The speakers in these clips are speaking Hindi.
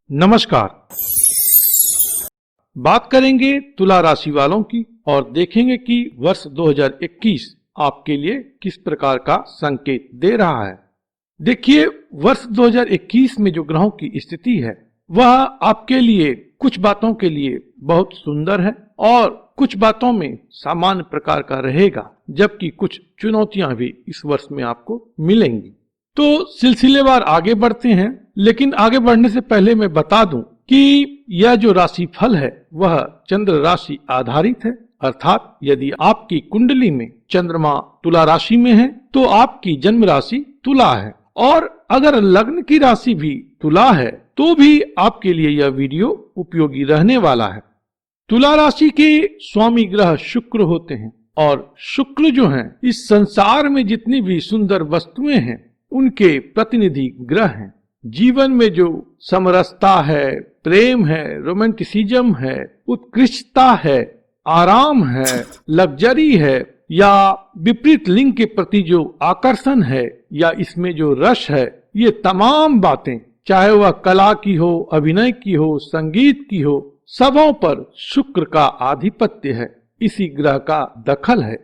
नमस्कार। बात करेंगे तुला राशि वालों की और देखेंगे कि वर्ष 2021 आपके लिए किस प्रकार का संकेत दे रहा है। देखिए, वर्ष 2021 में जो ग्रहों की स्थिति है वह आपके लिए कुछ बातों के लिए बहुत सुंदर है और कुछ बातों में सामान्य प्रकार का रहेगा, जबकि कुछ चुनौतियां भी इस वर्ष में आपको मिलेंगी। तो सिलसिलेवार आगे बढ़ते हैं, लेकिन आगे बढ़ने से पहले मैं बता दूं कि यह जो राशि फल है वह चंद्र राशि आधारित है, अर्थात यदि आपकी कुंडली में चंद्रमा तुला राशि में है तो आपकी जन्म राशि तुला है, और अगर लग्न की राशि भी तुला है तो भी आपके लिए यह वीडियो उपयोगी रहने वाला है। तुला राशि के स्वामी ग्रह शुक्र होते हैं और शुक्र जो हैं इस संसार में जितनी भी सुंदर वस्तुएं हैं उनके प्रतिनिधि ग्रह हैं। जीवन में जो समरसता है, प्रेम है, रोमांटिसिज्म है, उत्कृष्टता है, आराम है, लग्जरी है, या विपरीत लिंग के प्रति जो आकर्षण है या इसमें जो रस है, ये तमाम बातें चाहे वह कला की हो, अभिनय की हो, संगीत की हो, सबों पर शुक्र का आधिपत्य है, इसी ग्रह का दखल है।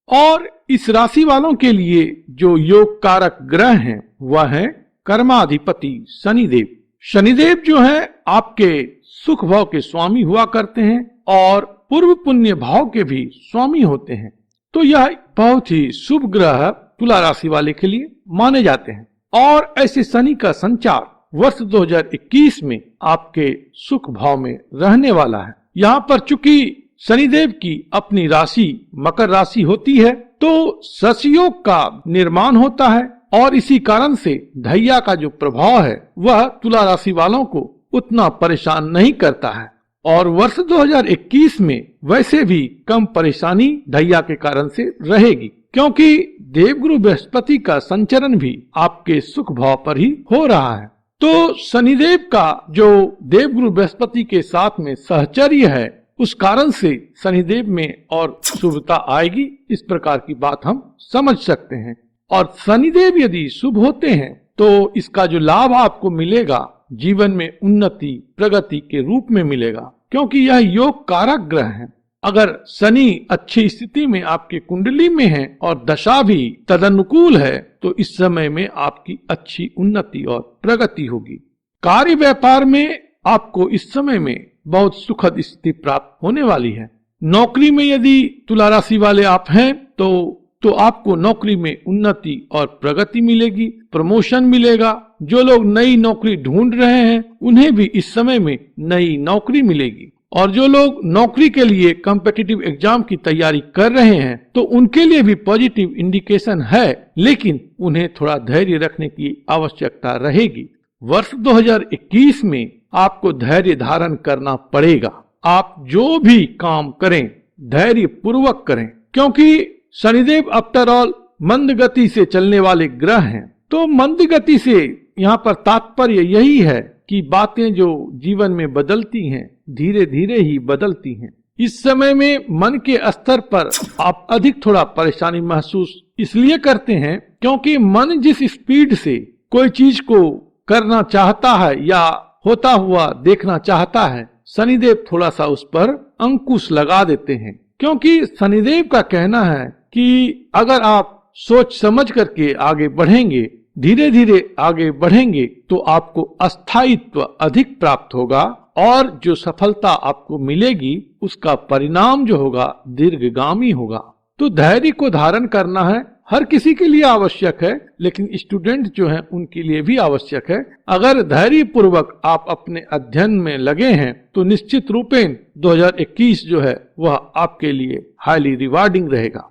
और इस राशि वालों के लिए जो योग कारक ग्रह हैं वह है कर्माधिपति शनिदेव। शनिदेव जो है आपके सुख भाव के स्वामी हुआ करते हैं और पूर्व पुण्य भाव के भी स्वामी होते हैं। तो यह बहुत ही शुभ ग्रह तुला राशि वाले के लिए माने जाते हैं। और ऐसे शनि का संचार वर्ष 2021 में आपके सुख भाव में रहने वाला है। यहाँ पर चूंकि शनिदेव की अपनी राशि मकर राशि होती है तो शशियोग का निर्माण होता है, और इसी कारण से धैया का जो प्रभाव है वह तुला राशि वालों को उतना परेशान नहीं करता है। और वर्ष 2021 में वैसे भी कम परेशानी धैया के कारण से रहेगी, क्योंकि देवगुरु बृहस्पति का संचरण भी आपके सुख भाव पर ही हो रहा है। तो शनिदेव का जो देवगुरु बृहस्पति के साथ में सहचर्य है उस कारण से शनिदेव में और शुभता आएगी, इस प्रकार की बात हम समझ सकते हैं। और शनिदेव यदि शुभ होते हैं तो इसका जो लाभ आपको मिलेगा जीवन में उन्नति प्रगति के रूप में मिलेगा, क्योंकि यह योग कारक ग्रह है। अगर शनि अच्छी स्थिति में आपके कुंडली में है और दशा भी तदनुकूल है तो इस समय में आपकी अच्छी उन्नति और प्रगति होगी। कार्य व्यापार में आपको इस समय में बहुत सुखद स्थिति प्राप्त होने वाली है। नौकरी में यदि तुला राशि वाले आप हैं तो आपको नौकरी में उन्नति और प्रगति मिलेगी, प्रमोशन मिलेगा। जो लोग नई नौकरी ढूंढ रहे हैं उन्हें भी इस समय में नई नौकरी मिलेगी, और जो लोग नौकरी के लिए कॉम्पिटिटिव एग्जाम की तैयारी कर रहे हैं तो उनके लिए भी पॉजिटिव इंडिकेशन है, लेकिन उन्हें थोड़ा धैर्य रखने की आवश्यकता रहेगी। वर्ष 2021 में आपको धैर्य धारण करना पड़ेगा। आप जो भी काम करें धैर्य पूर्वक करें, क्योंकि शनिदेव आफ्टर ऑल मंद गति से चलने वाले ग्रह हैं। तो मंद गति से यहाँ पर तात्पर्य यही है कि बातें जो जीवन में बदलती हैं धीरे धीरे ही बदलती हैं। इस समय में मन के स्तर पर आप अधिक थोड़ा परेशानी महसूस इसलिए करते हैं क्योंकि मन जिस स्पीड से कोई चीज को करना चाहता है या होता हुआ देखना चाहता है, शनिदेव थोड़ा सा उस पर अंकुश लगा देते हैं। क्योंकि शनिदेव का कहना है कि अगर आप सोच समझ करके आगे बढ़ेंगे, धीरे धीरे आगे बढ़ेंगे तो आपको अस्थायित्व अधिक प्राप्त होगा, और जो सफलता आपको मिलेगी उसका परिणाम जो होगा दीर्घगामी होगा। तो धैर्य को धारण करना है, हर किसी के लिए आवश्यक है, लेकिन स्टूडेंट जो हैं उनके लिए भी आवश्यक है। अगर धैर्य पूर्वक आप अपने अध्ययन में लगे हैं तो निश्चित रूपेण 2021 जो है वह आपके लिए हाईली रिवार्डिंग रहेगा।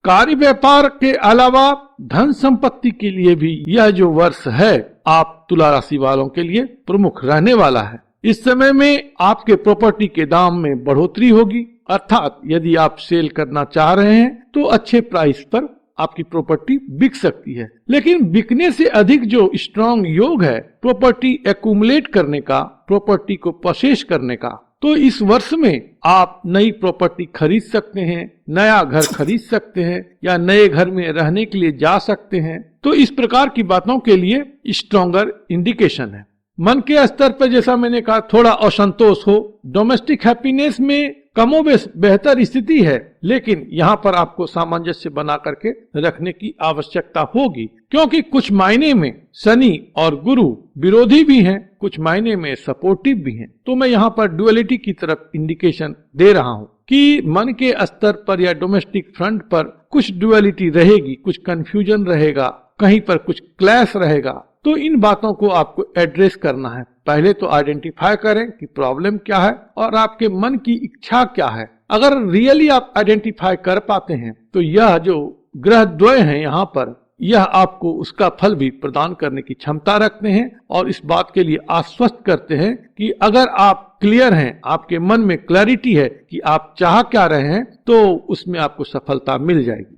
कार्य व्यापार के अलावा धन संपत्ति के लिए भी यह जो वर्ष है आप तुला राशि वालों के लिए प्रमुख रहने वाला है। इस समय में आपके प्रॉपर्टी के दाम में बढ़ोतरी होगी, अर्थात यदि आप सेल करना चाह रहे हैं तो अच्छे प्राइस पर आपकी प्रॉपर्टी बिक सकती है। लेकिन बिकने से अधिक जो स्ट्रांग योग है प्रॉपर्टी एक्यूमुलेट करने का, प्रॉपर्टी को परचेज करने का, तो इस वर्ष में आप नई प्रॉपर्टी खरीद सकते हैं, नया घर खरीद सकते हैं, या नए घर में रहने के लिए जा सकते हैं। तो इस प्रकार की बातों के लिए स्ट्रॉन्गर इंडिकेशन है। मन के स्तर पर जैसा मैंने कहा थोड़ा असंतोष हो, डोमेस्टिक हैप्पीनेस में कमोबेश बेहतर स्थिति है, लेकिन यहाँ पर आपको सामंजस्य बना करके रखने की आवश्यकता होगी, क्योंकि कुछ मायने में शनि और गुरु विरोधी भी हैं, कुछ मायने में सपोर्टिव भी हैं। तो मैं यहाँ पर डुअलिटी की तरफ इंडिकेशन दे रहा हूँ कि मन के स्तर पर या डोमेस्टिक फ्रंट पर कुछ डुअलिटी रहेगी, कुछ कंफ्यूजन रहेगा, कहीं पर कुछ क्लैश रहेगा। तो इन बातों को आपको एड्रेस करना है। पहले तो आइडेंटिफाई करें कि प्रॉब्लम क्या है और आपके मन की इच्छा क्या है। अगर रियली आप आइडेंटिफाई कर पाते हैं तो यह जो ग्रह द्वय है यहाँ पर, यह आपको उसका फल भी प्रदान करने की क्षमता रखते हैं और इस बात के लिए आश्वस्त करते हैं कि अगर आप क्लियर हैं, आपके मन में क्लैरिटी है कि आप चाह क्या रहे हैं, तो उसमें आपको सफलता मिल जाएगी।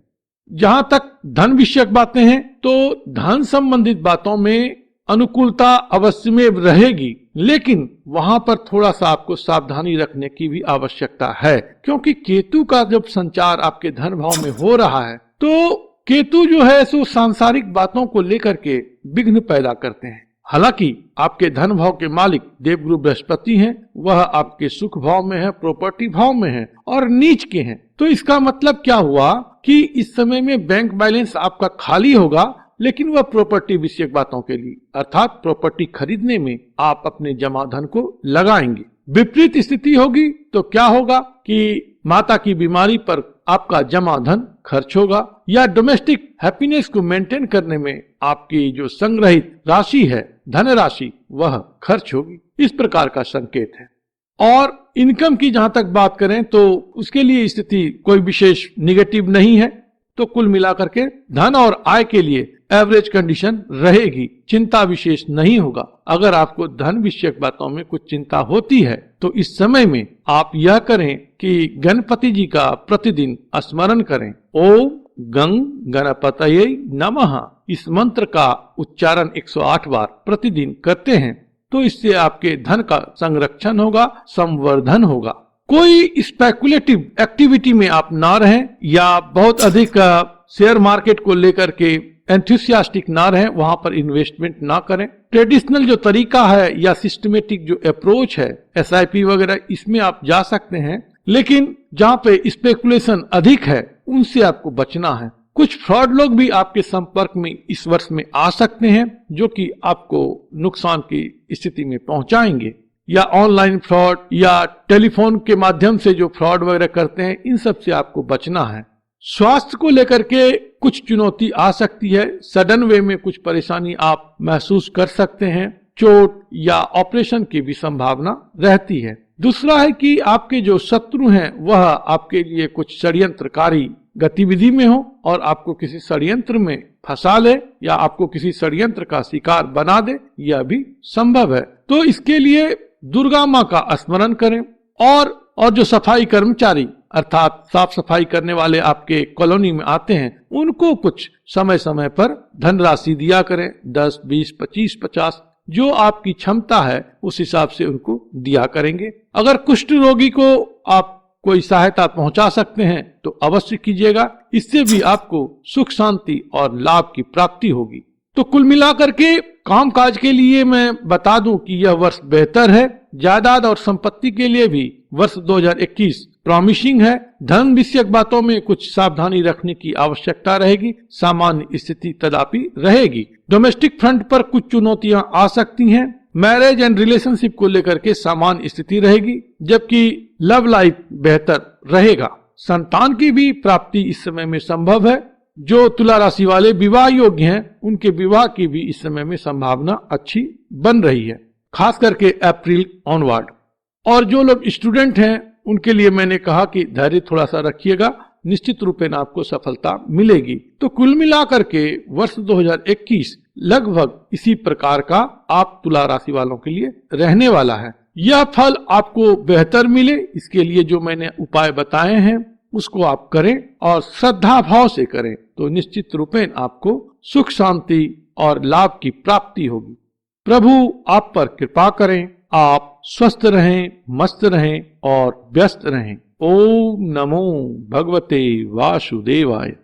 जहां तक धन विषयक बातें हैं तो धन संबंधित बातों में अनुकूलता अवश्य में रहेगी, लेकिन वहां पर थोड़ा सा आपको सावधानी रखने की भी आवश्यकता है, क्योंकि केतु का जब संचार आपके धन भाव में हो रहा है तो केतु जो है सो सांसारिक बातों को लेकर के विघ्न पैदा करते हैं। हालांकि आपके धन भाव के मालिक देवगुरु बृहस्पति हैं, वह आपके सुख भाव में है, प्रॉपर्टी भाव में है और नीच के हैं। तो इसका मतलब क्या हुआ कि इस समय में बैंक बैलेंस आपका खाली होगा, लेकिन वह प्रॉपर्टी विषयक बातों के लिए अर्थात प्रॉपर्टी खरीदने में आप अपने जमा धन को लगाएंगे। विपरीत स्थिति होगी तो क्या होगा कि माता की बीमारी पर आपका जमा धन खर्च होगा या डोमेस्टिक हैप्पीनेस को मेंटेन करने में आपकी जो संग्रहित राशि है, धन राशि, वह खर्च होगी। इस प्रकार का संकेत है। और इनकम की जहां तक बात करें तो उसके लिए स्थिति कोई विशेष निगेटिव नहीं है। तो कुल मिलाकर के धन और आय के लिए एवरेज कंडीशन रहेगी, चिंता विशेष नहीं होगा। अगर आपको धन विषयक बातों में कुछ चिंता होती है तो इस समय में आप यह करें कि गणपति जी का प्रतिदिन स्मरण करें। ओम गंग गणपतये नमः, इस मंत्र का उच्चारण 108 बार प्रतिदिन करते हैं तो इससे आपके धन का संरक्षण होगा, संवर्धन होगा। कोई स्पेकुलेटिव एक्टिविटी में आप ना रहें या बहुत अधिक शेयर मार्केट को लेकर के एंथुसियास्टिक ना रहें, वहां पर इन्वेस्टमेंट ना करें। ट्रेडिशनल जो तरीका है या सिस्टमेटिक जो अप्रोच है SIP वगैरह, इसमें आप जा सकते हैं, लेकिन जहां पे स्पेकुलेशन अधिक है उनसे आपको बचना है। कुछ फ्रॉड लोग भी आपके संपर्क में इस वर्ष में आ सकते हैं जो कि आपको नुकसान की स्थिति में पहुंचाएंगे, या ऑनलाइन फ्रॉड या टेलीफोन के माध्यम से जो फ्रॉड वगैरह करते हैं, इन सब से आपको बचना है। स्वास्थ्य को लेकर के कुछ चुनौती आ सकती है, सडन वे में कुछ परेशानी आप महसूस कर सकते हैं, चोट या ऑपरेशन की भी संभावना रहती है। दूसरा है कि आपके जो शत्रु हैं वह आपके लिए कुछ षड्यंत्रकारी गतिविधि में हो और आपको किसी षड्यंत्र में फंसा ले या आपको किसी षड्यंत्र का शिकार बना दे, यह भी संभव है। तो इसके लिए दुर्गा माँ का स्मरण करें और जो सफाई कर्मचारी अर्थात साफ सफाई करने वाले आपके कॉलोनी में आते हैं, उनको कुछ समय समय पर धनराशि दिया करें, 10, 20, 25, 50, जो आपकी क्षमता है उस हिसाब से उनको दिया करेंगे। अगर कुष्ठ रोगी को आप कोई सहायता पहुंचा सकते हैं तो अवश्य कीजिएगा, इससे भी आपको सुख शांति और लाभ की प्राप्ति होगी। तो कुल मिलाकर के कामकाज के लिए मैं बता दूं कि यह वर्ष बेहतर है। जायदाद और संपत्ति के लिए भी वर्ष 2021 प्रॉमिसिंग है। धन विषयक बातों में कुछ सावधानी रखने की आवश्यकता रहेगी, सामान्य स्थिति तदापि रहेगी। डोमेस्टिक फ्रंट पर कुछ चुनौतियां आ सकती हैं। मैरिज एंड रिलेशनशिप को लेकर के सामान्य स्थिति रहेगी, जबकि लव लाइफ बेहतर रहेगा। संतान की भी प्राप्ति इस समय में संभव है। जो तुला राशि वाले विवाह योग्य हैं उनके विवाह की भी इस समय में संभावना अच्छी बन रही है, खास करके अप्रैल ऑनवर्ड। और जो लोग स्टूडेंट हैं उनके लिए मैंने कहा कि धैर्य थोड़ा सा रखिएगा, निश्चित रूप में आपको सफलता मिलेगी। तो कुल मिलाकर के वर्ष 2021 लगभग इसी प्रकार का आप तुला राशि वालों के लिए रहने वाला है। यह फल आपको बेहतर मिले, इसके लिए जो मैंने उपाय बताए हैं उसको आप करें और श्रद्धा भाव से करें तो निश्चित रूपेण आपको सुख शांति और लाभ की प्राप्ति होगी। प्रभु आप पर कृपा करें, आप स्वस्थ रहें, मस्त रहें और व्यस्त रहें। ओम नमो भगवते वासुदेवाय।